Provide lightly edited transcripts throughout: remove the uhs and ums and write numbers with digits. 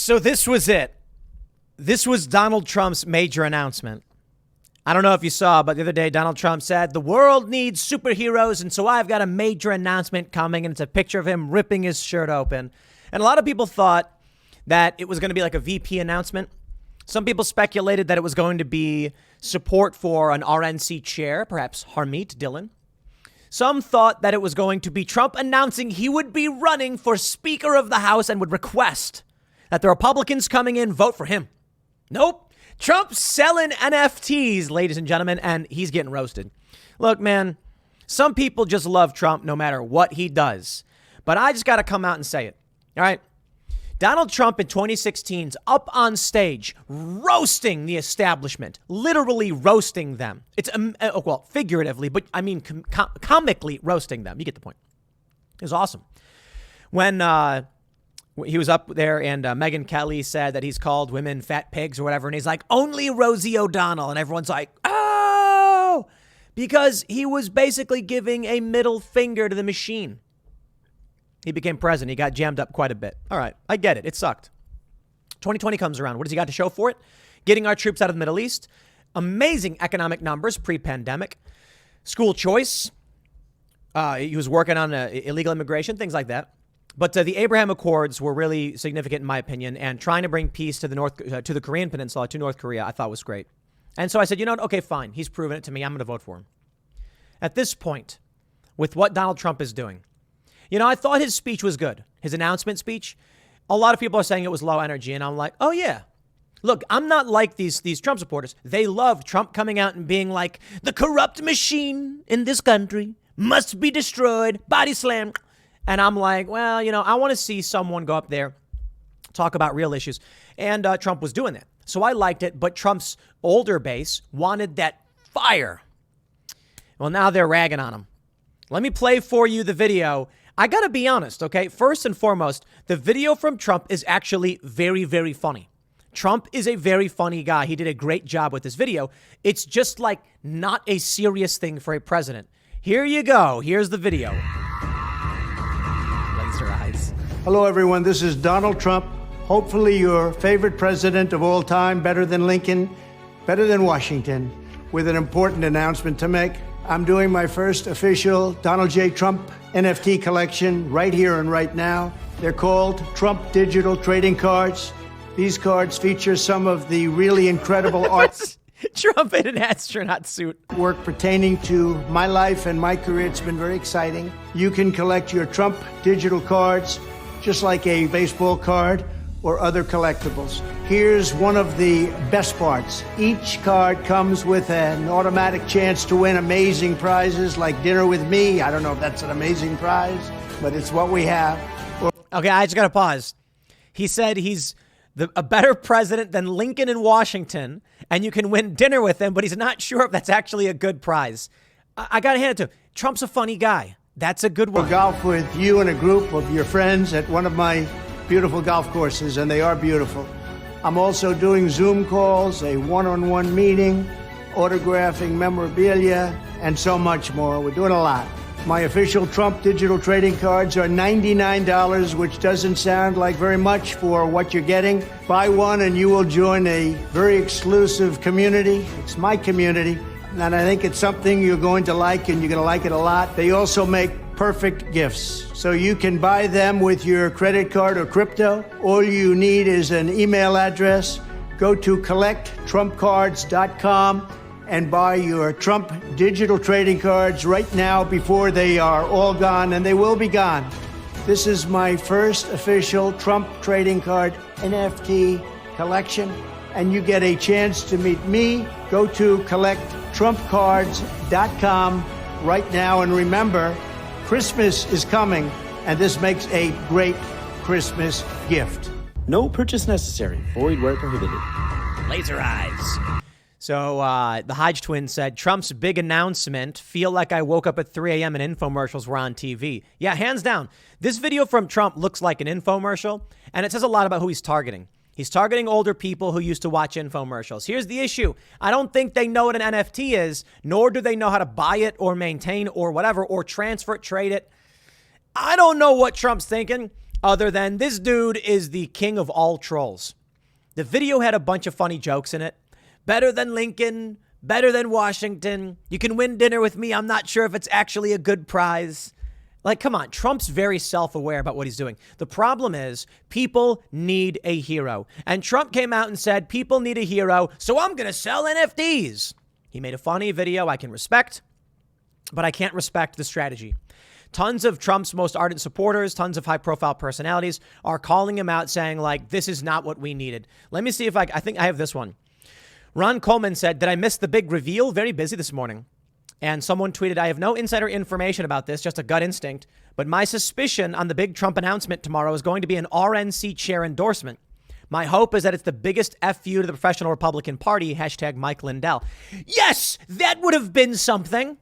So this was it. This was Donald Trump's major announcement. I don't know if you saw, but the other day, Donald Trump said, the world needs superheroes, and so I've got a major announcement coming, and it's a picture of him ripping his shirt open. And a lot of people thought that it was going to be like a VP announcement. Some people speculated that it was going to be support for an RNC chair, perhaps Harmeet Dillon. Some thought that it was going to be Trump announcing he would be running for Speaker of the House and would request that the Republicans coming in vote for him. Nope. Trump's selling NFTs, ladies and gentlemen, and he's getting roasted. Look, man, some people just love Trump no matter what he does. But I just got to come out and say it. All right. Donald Trump in 2016's up on stage roasting the establishment, literally roasting them. It's, well, figuratively, but I mean comically roasting them. You get the point. It was awesome. When he was up there and Megyn Kelly said that he's called women fat pigs or whatever, and he's like, only Rosie O'Donnell. And everyone's like, oh, because he was basically giving a middle finger to the machine. He became president. He got jammed up quite a bit. All right. I get it. It sucked. 2020 comes around. What does he got to show for it? Getting our troops out of the Middle East. Amazing economic numbers pre-pandemic. School choice. He was working on illegal immigration, things like that. But the Abraham Accords were really significant, in my opinion, and trying to bring peace to the Korean Peninsula, to North Korea, I thought was great. And so I said, you know what? Okay, fine. He's proven it to me. I'm going to vote for him. At this point, with what Donald Trump is doing, you know, I thought his speech was good. His announcement speech. A lot of people are saying it was low energy. And I'm like, oh, yeah. Look, I'm not like these Trump supporters. They love Trump coming out and being like, the corrupt machine in this country must be destroyed. Body slam. And I'm like, well, you know, I want to see someone go up there, talk about real issues. And Trump was doing that. So I liked it. But Trump's older base wanted that fire. Well, now they're ragging on him. Let me play for you the video. I got to be honest, okay? First and foremost, the video from Trump is actually very, very funny. Trump is a very funny guy. He did a great job with this video. It's just like not a serious thing for a president. Here you go. Here's the video. Laser eyes. Hello, everyone. This is Donald Trump. Hopefully your favorite president of all time, better than Lincoln, better than Washington, with an important announcement to make. I'm doing my first official Donald J. Trump NFT collection right here and right now. They're called Trump Digital Trading Cards. These cards feature some of the really incredible art. Trump in an astronaut suit. Work pertaining to my life and my career. It's been very exciting. You can collect your Trump digital cards just like a baseball card or other collectibles. Here's one of the best parts. Each card comes with an automatic chance to win amazing prizes like dinner with me. I don't know if that's an amazing prize, but it's what we have. Okay, I just got to pause. He said he's a better president than Lincoln in Washington, and you can win dinner with him, but he's not sure if that's actually a good prize. I got to hand it to him. Trump's a funny guy. That's a good one. Golf with you and a group of your friends at one of my beautiful golf courses, and they are beautiful. I'm also doing Zoom calls, a one-on-one meeting, autographing memorabilia, and so much more. We're doing a lot. My official Trump digital trading cards are $99, which doesn't sound like very much for what you're getting. Buy one and you will join a very exclusive community. It's my community, and I think it's something you're going to like, and you're going to like it a lot. They also make perfect gifts. So you can buy them with your credit card or crypto. All you need is an email address. Go to collecttrumpcards.com and buy your Trump digital trading cards right now before they are all gone, and they will be gone. This is my first official Trump trading card NFT collection, and you get a chance to meet me. Go to collecttrumpcards.com right now, and remember, Christmas is coming, and this makes a great Christmas gift. No purchase necessary. Void where prohibited. Laser eyes. So the Hodge twins said, Trump's big announcement, feel like I woke up at 3 a.m. and infomercials were on TV. Yeah, hands down. This video from Trump looks like an infomercial, and it says a lot about who he's targeting. He's targeting older people who used to watch infomercials. Here's the issue. I don't think they know what an NFT is, nor do they know how to buy it or maintain or whatever, or transfer it, trade it. I don't know what Trump's thinking. other than this dude is the king of all trolls. The video had a bunch of funny jokes in it. Better than Lincoln, better than Washington. You can win dinner with me. I'm not sure if it's actually a good prize. Like, come on. Trump's very self-aware about what he's doing. The problem is people need a hero. And Trump came out and said, people need a hero, so I'm going to sell NFTs. He made a funny video I can respect, but I can't respect the strategy. Tons of Trump's most ardent supporters, tons of high-profile personalities are calling him out saying, like, this is not what we needed. Let me see if I think I have this one. Ron Coleman said, did I miss the big reveal? Very busy this morning. And someone tweeted, I have no insider information about this, just a gut instinct. But my suspicion on the big Trump announcement tomorrow is going to be an RNC chair endorsement. My hope is that it's the biggest FU to the professional Republican Party, hashtag Mike Lindell. Yes, that would have been something.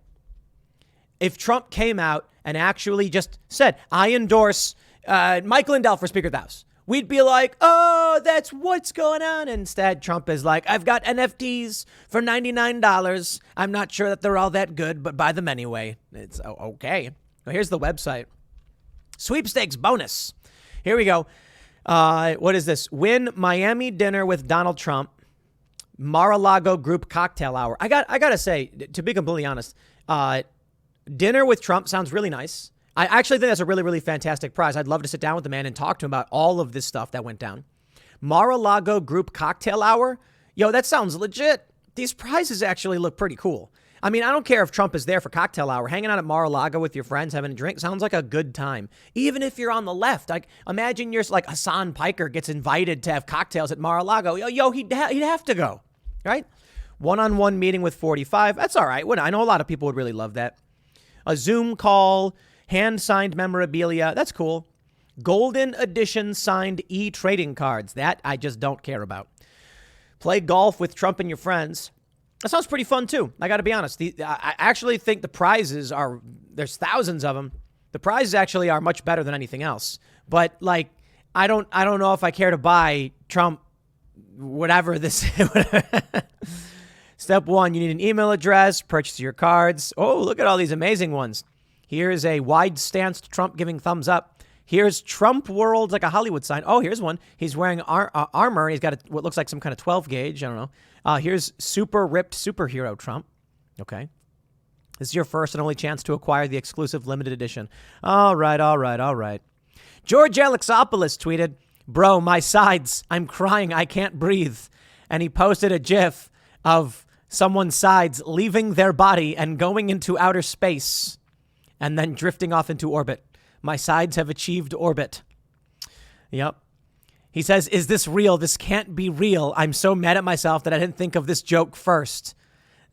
If Trump came out and actually just said, I endorse Mike Lindell for Speaker of the House, we'd be like, oh, that's what's going on. Instead, Trump is like, I've got NFTs for $99. I'm not sure that they're all that good, but buy them anyway. It's okay. Well, here's the website. Sweepstakes bonus. Here we go. What is this? Win Miami dinner with Donald Trump. Mar-a-Lago group cocktail hour. I got to say, to be completely honest, dinner with Trump sounds really nice. I actually think that's a really, really fantastic prize. I'd love to sit down with the man and talk to him about all of this stuff that went down. Mar-a-Lago group cocktail hour. Yo, that sounds legit. These prizes actually look pretty cool. I mean, I don't care if Trump is there for cocktail hour. Hanging out at Mar-a-Lago with your friends, having a drink sounds like a good time. Even if you're on the left. Like, imagine you're like Hassan Piker gets invited to have cocktails at Mar-a-Lago. Yo, he'd have to go, right? One-on-one meeting with 45. That's all right. I know a lot of people would really love that. A Zoom call, hand-signed memorabilia. That's cool. Golden edition signed e-trading cards. That I just don't care about. Play golf with Trump and your friends. That sounds pretty fun, too. I got to be honest. I actually think the prizes are, there's thousands of them. The prizes actually are much better than anything else. But, like, I don't know if I care to buy Trump, whatever this Step 1, you need an email address, purchase your cards. Oh, look at all these amazing ones. Here's a wide-stanced Trump giving thumbs up. Here's Trump World, like a Hollywood sign. Oh, here's one. He's wearing armor. He's got what looks like some kind of 12 gauge. I don't know. Here's super ripped superhero Trump. Okay. This is your first and only chance to acquire the exclusive limited edition. All right. George Alexopoulos tweeted, bro, my sides. I'm crying. I can't breathe. And he posted a GIF of someone's sides leaving their body and going into outer space and then drifting off into orbit. My sides have achieved orbit. Yep. He says, is this real? This can't be real. I'm so mad at myself that I didn't think of this joke first.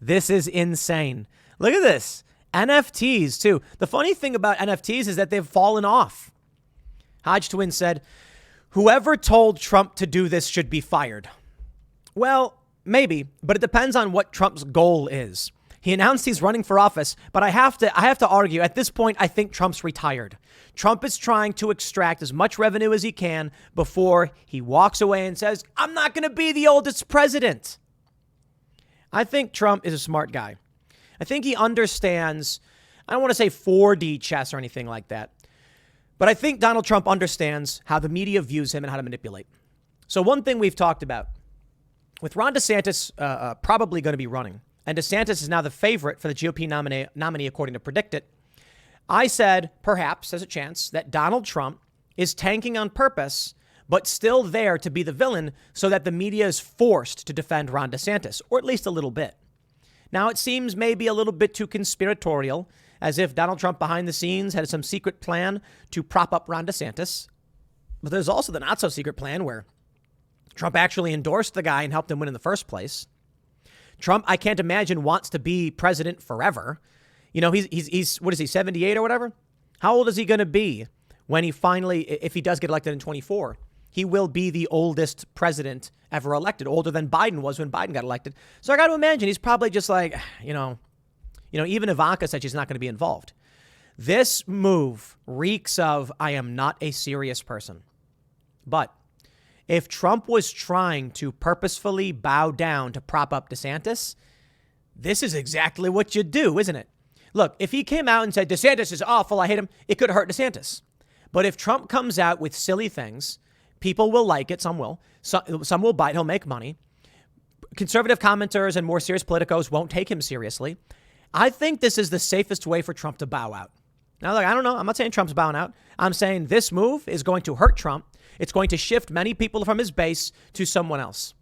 This is insane. Look at this. NFTs, too. The funny thing about NFTs is that they've fallen off. Hodge Twin said, whoever told Trump to do this should be fired. Well, maybe, but it depends on what Trump's goal is. He announced he's running for office, but I have to argue, at this point, I think Trump's retired. Trump is trying to extract as much revenue as he can before he walks away and says, I'm not going to be the oldest president. I think Trump is a smart guy. I think he understands, I don't want to say 4D chess or anything like that, but I think Donald Trump understands how the media views him and how to manipulate. So one thing we've talked about, with Ron DeSantis probably going to be running, and DeSantis is now the favorite for the GOP nominee according to Predict It, I said, perhaps, there's a chance that Donald Trump is tanking on purpose, but still there to be the villain so that the media is forced to defend Ron DeSantis, or at least a little bit. Now, it seems maybe a little bit too conspiratorial, as if Donald Trump behind the scenes had some secret plan to prop up Ron DeSantis. But there's also the not-so-secret plan where Trump actually endorsed the guy and helped him win in the first place. Trump, I can't imagine, wants to be president forever. You know, he's what is he, 78 or whatever? How old is he going to be when he finally, if he does get elected in 24? He will be the oldest president ever elected, older than Biden was when Biden got elected. So I got to imagine he's probably just like, you know, even Ivanka said she's not going to be involved. This move reeks of, I am not a serious person. But if Trump was trying to purposefully bow down to prop up DeSantis, this is exactly what you do, isn't it? Look, if he came out and said, DeSantis is awful, I hate him, it could hurt DeSantis. But if Trump comes out with silly things, people will like it. Some will. Some will bite. He'll make money. Conservative commenters and more serious politicos won't take him seriously. I think this is the safest way for Trump to bow out. Now, look, I don't know. I'm not saying Trump's bowing out. I'm saying this move is going to hurt Trump. It's going to shift many people from his base to someone else.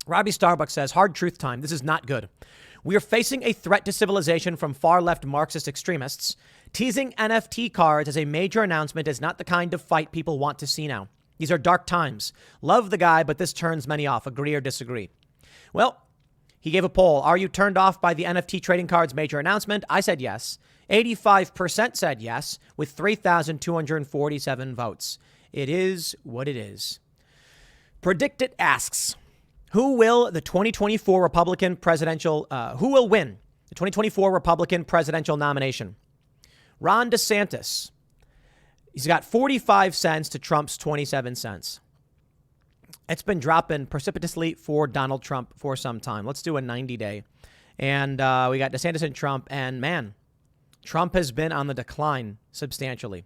Robbie Starbucks says, hard truth time. This is not good. We are facing a threat to civilization from far-left Marxist extremists. Teasing NFT cards as a major announcement is not the kind of fight people want to see now. These are dark times. Love the guy, but this turns many off. Agree or disagree? Well, he gave a poll. Are you turned off by the NFT trading cards major announcement? I said yes. 85% said yes, with 3,247 votes. It is what it is. Predict It asks, who will win the 2024 Republican presidential nomination? Ron DeSantis. He's got 45 cents to Trump's 27 cents. It's been dropping precipitously for Donald Trump for some time. Let's do a 90-day. And we got DeSantis and Trump. And man, Trump has been on the decline substantially.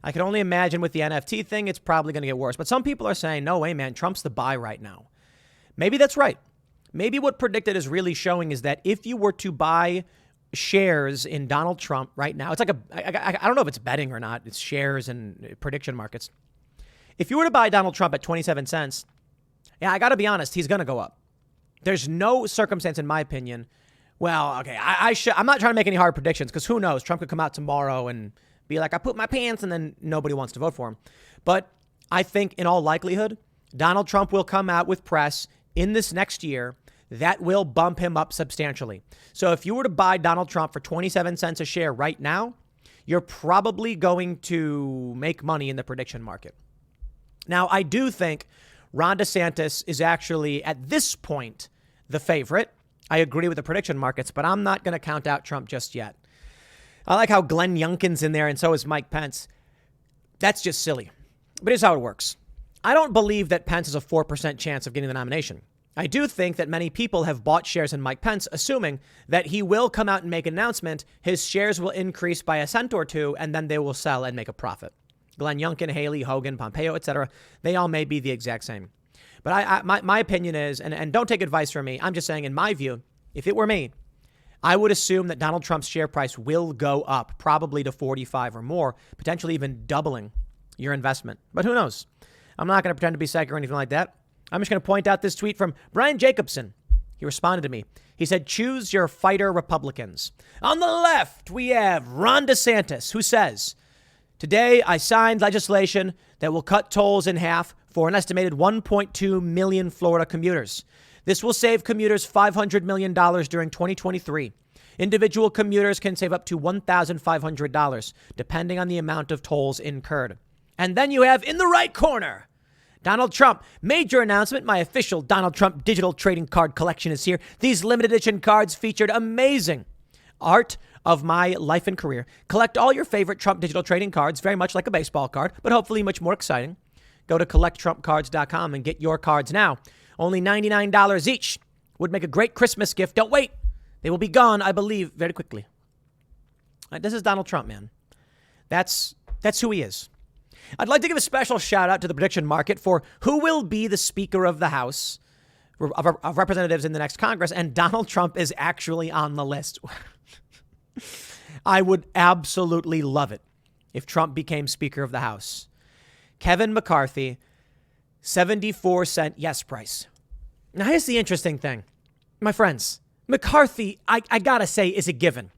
I can only imagine with the NFT thing, it's probably going to get worse. But some people are saying, no way, man, Trump's the buy right now. Maybe that's right. Maybe what Predicted is really showing is that if you were to buy shares in Donald Trump right now, it's like I don't know if it's betting or not. It's shares and prediction markets. If you were to buy Donald Trump at 27 cents, yeah, I got to be honest, he's going to go up. There's no circumstance, in my opinion. Well, okay, I'm not trying to make any hard predictions because who knows? Trump could come out tomorrow and be like, I pooped my pants, and then nobody wants to vote for him. But I think in all likelihood, Donald Trump will come out with press in this next year that will bump him up substantially. So if you were to buy Donald Trump for 27 cents a share right now, you're probably going to make money in the prediction market. Now, I do think Ron DeSantis is actually, at this point, the favorite. I agree with the prediction markets, but I'm not going to count out Trump just yet. I like how Glenn Youngkin's in there, and so is Mike Pence. That's just silly. But here's how it works. I don't believe that Pence has a 4% chance of getting the nomination. I do think that many people have bought shares in Mike Pence, assuming that he will come out and make an announcement, his shares will increase by a cent or two, and then they will sell and make a profit. Glenn Youngkin, Haley, Hogan, Pompeo, etc., they all may be the exact same. But my opinion is, and don't take advice from me, I'm just saying, in my view, if it were me, I would assume that Donald Trump's share price will go up, probably to 45 or more, potentially even doubling your investment. But who knows? I'm not going to pretend to be psychic or anything like that. I'm just going to point out this tweet from Brian Jacobson. He responded to me. He said, choose your fighter Republicans. On the left, we have Ron DeSantis, who says, today I signed legislation that will cut tolls in half for an estimated 1.2 million Florida commuters. This will save commuters $500 million during 2023. Individual commuters can save up to $1,500, depending on the amount of tolls incurred. And then you have in the right corner, Donald Trump. Major announcement. My official Donald Trump digital trading card collection is here. These limited edition cards featured amazing art of my life and career. Collect all your favorite Trump digital trading cards, very much like a baseball card, but hopefully much more exciting. Go to collecttrumpcards.com and get your cards now. Only $99 each. Would make a great Christmas gift. Don't wait. They will be gone, I believe, very quickly. This is Donald Trump, man. That's who he is. I'd like to give a special shout out to the prediction market for who will be the Speaker of the House of Representatives in the next Congress. And Donald Trump is actually on the list. I would absolutely love it if Trump became Speaker of the House. Kevin McCarthy, 74-cent yes price. Now, here's the interesting thing. My friends, McCarthy, I got to say, is a given.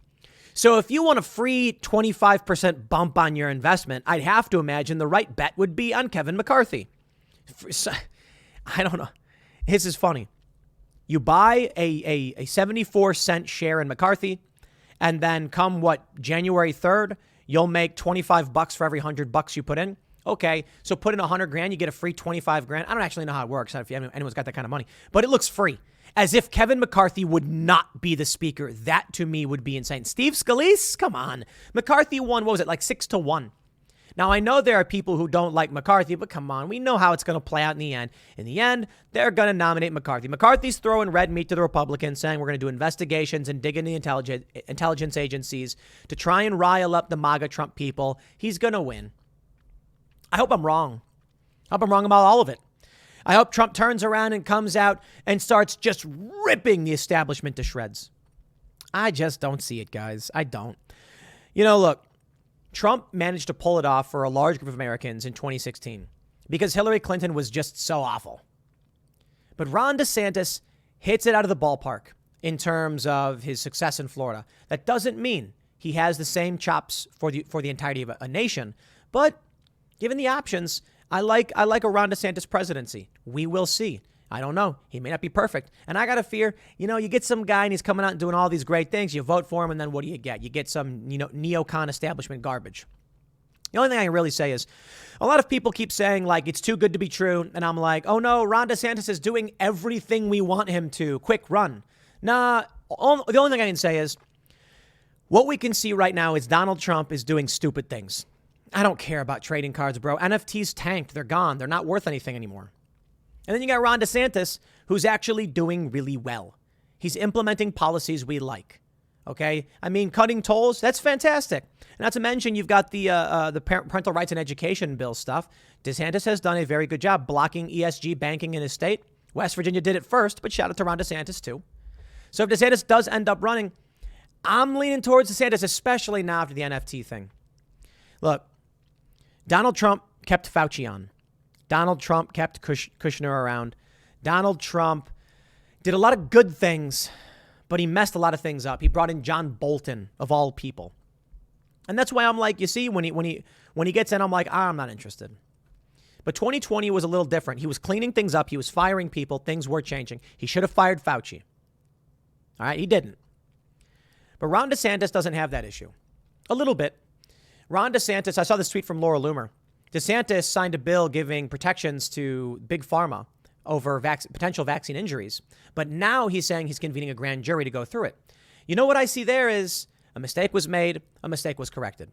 So if you want a free 25% bump on your investment, I'd have to imagine the right bet would be on Kevin McCarthy. I don't know. This is funny. You buy a 74-cent share in McCarthy, and then come January 3rd, you'll make $25 for every $100 you put in. Okay, so put in $100,000, you get a free $25,000. I don't actually know how it works. If anyone's got that kind of money, but it looks free. As if Kevin McCarthy would not be the speaker. That to me would be insane. Steve Scalise, come on. McCarthy won, what was it, like 6-1. Now, I know there are people who don't like McCarthy, but come on, we know how it's going to play out in the end. In the end, they're going to nominate McCarthy. McCarthy's throwing red meat to the Republicans, saying we're going to do investigations and dig into the intelligence agencies to try and rile up the MAGA Trump people. He's going to win. I hope I'm wrong. I hope I'm wrong about all of it. I hope Trump turns around and comes out and starts just ripping the establishment to shreds. I just don't see it, guys. I don't. Look, Trump managed to pull it off for a large group of Americans in 2016 because Hillary Clinton was just so awful. But Ron DeSantis hits it out of the ballpark in terms of his success in Florida. That doesn't mean he has the same chops for the entirety of a nation. But given the options, I like a Ron DeSantis presidency. We will see. I don't know. He may not be perfect. And I got to fear, you get some guy and he's coming out and doing all these great things. You vote for him and then what do you get? You get some, neocon establishment garbage. The only thing I can really say is a lot of people keep saying like it's too good to be true. And I'm like, oh no, Ron DeSantis is doing everything we want him to. Quick run. Nah, the only thing I can say is what we can see right now is Donald Trump is doing stupid things. I don't care about trading cards, bro. NFTs tanked. They're gone. They're not worth anything anymore. And then you got Ron DeSantis, who's actually doing really well. He's implementing policies we like. Okay? I mean, cutting tolls, that's fantastic. And not to mention, you've got the parental rights and education bill stuff. DeSantis has done a very good job blocking ESG banking in his state. West Virginia did it first, but shout out to Ron DeSantis, too. So if DeSantis does end up running, I'm leaning towards DeSantis, especially now after the NFT thing. Look, Donald Trump kept Fauci on. Donald Trump kept Kushner around. Donald Trump did a lot of good things, but he messed a lot of things up. He brought in John Bolton, of all people. And that's why I'm like, you see, when he gets in, I'm like, I'm not interested. But 2020 was a little different. He was cleaning things up. He was firing people. Things were changing. He should have fired Fauci. All right, he didn't. But Ron DeSantis doesn't have that issue. A little bit. Ron DeSantis, I saw this tweet from Laura Loomer. DeSantis signed a bill giving protections to Big Pharma over potential vaccine injuries. But now he's saying he's convening a grand jury to go through it. You know what I see there is a mistake was made, a mistake was corrected.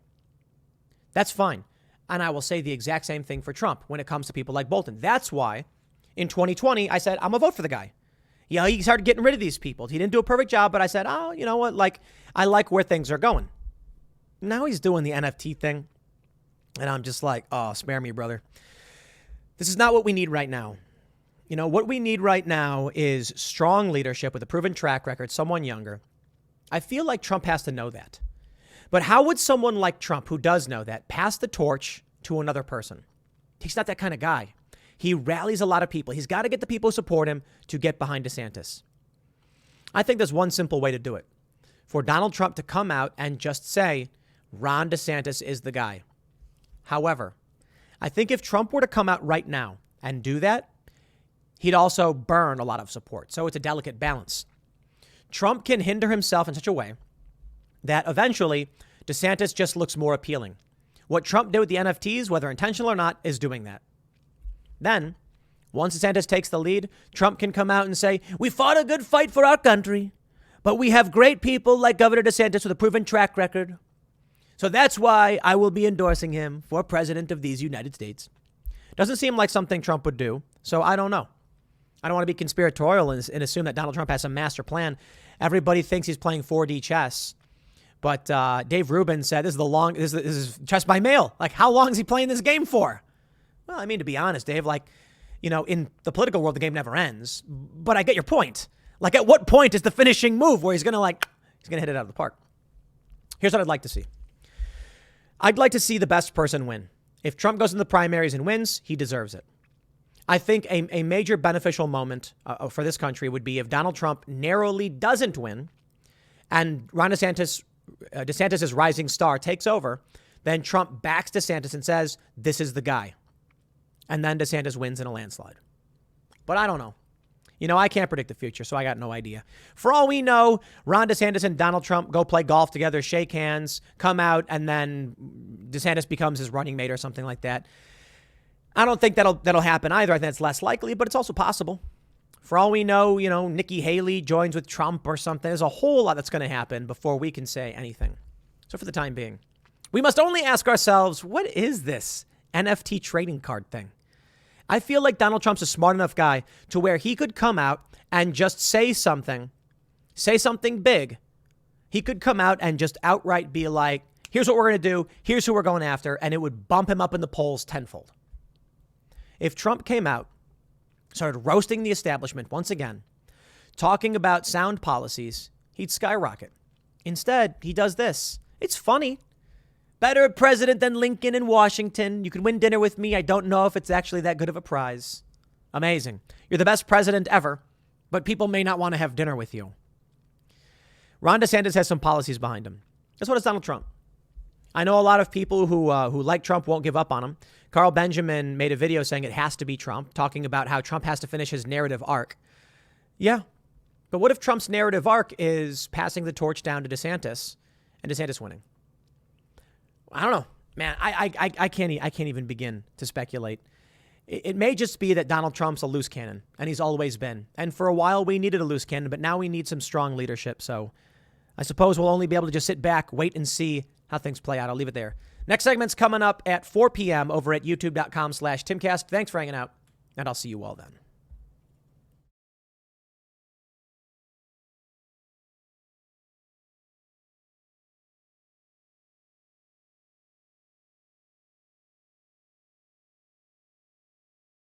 That's fine. And I will say the exact same thing for Trump when it comes to people like Bolton. That's why in 2020, I said, I'm going to vote for the guy. Yeah, he started getting rid of these people. He didn't do a perfect job, but I said, oh, you know what? Like, I like where things are going. Now he's doing the NFT thing. And I'm just like, oh, spare me, brother. This is not what we need right now. What we need right now is strong leadership with a proven track record, someone younger. I feel like Trump has to know that. But how would someone like Trump, who does know that, pass the torch to another person? He's not that kind of guy. He rallies a lot of people. He's got to get the people who support him to get behind DeSantis. I think there's one simple way to do it. For Donald Trump to come out and just say, Ron DeSantis is the guy. However, I think if Trump were to come out right now and do that, he'd also burn a lot of support. So it's a delicate balance. Trump can hinder himself in such a way that eventually DeSantis just looks more appealing. What Trump did with the NFTs, whether intentional or not, is doing that. Then, once DeSantis takes the lead, Trump can come out and say, we fought a good fight for our country, but we have great people like Governor DeSantis with a proven track record. So that's why I will be endorsing him for president of these United States. Doesn't seem like something Trump would do, so I don't know. I don't want to be conspiratorial and assume that Donald Trump has some master plan. Everybody thinks he's playing 4D chess. But Dave Rubin said this is chess by mail. Like, how long is he playing this game for? Well, I mean, to be honest, Dave, in the political world, the game never ends. But I get your point. Like, at what point is the finishing move where he's going to hit it out of the park? Here's what I'd like to see. I'd like to see the best person win. If Trump goes in the primaries and wins, he deserves it. I think a major beneficial moment for this country would be if Donald Trump narrowly doesn't win and Ron DeSantis' rising star takes over, then Trump backs DeSantis and says, this is the guy. And then DeSantis wins in a landslide. But I don't know. I can't predict the future, so I got no idea. For all we know, Ron DeSantis and Donald Trump go play golf together, shake hands, come out, and then DeSantis becomes his running mate or something like that. I don't think that'll happen either. I think it's less likely, but it's also possible. For all we know, Nikki Haley joins with Trump or something. There's a whole lot that's going to happen before we can say anything. So for the time being, we must only ask ourselves, what is this NFT trading card thing? I feel like Donald Trump's a smart enough guy to where he could come out and just say something big. He could come out and just outright be like, Here's what we're going to do. Here's who we're going after. And it would bump him up in the polls tenfold. If Trump came out, started roasting the establishment once again, talking about sound policies, he'd skyrocket. Instead, he does this. It's funny. Better president than Lincoln in Washington. You can win dinner with me. I don't know if it's actually that good of a prize. Amazing. You're the best president ever, but people may not want to have dinner with you. Ron DeSantis has some policies behind him. That's what is Donald Trump. I know a lot of people who like Trump won't give up on him. Carl Benjamin made a video saying it has to be Trump, talking about how Trump has to finish his narrative arc. Yeah, but what if Trump's narrative arc is passing the torch down to DeSantis and DeSantis winning? I don't know, man. I can't even begin to speculate. It may just be that Donald Trump's a loose cannon, and he's always been. And for a while, we needed a loose cannon, but now we need some strong leadership. So I suppose we'll only be able to just sit back, wait, and see how things play out. I'll leave it there. Next segment's coming up at 4 p.m. over at youtube.com/Timcast. Thanks for hanging out, and I'll see you all then.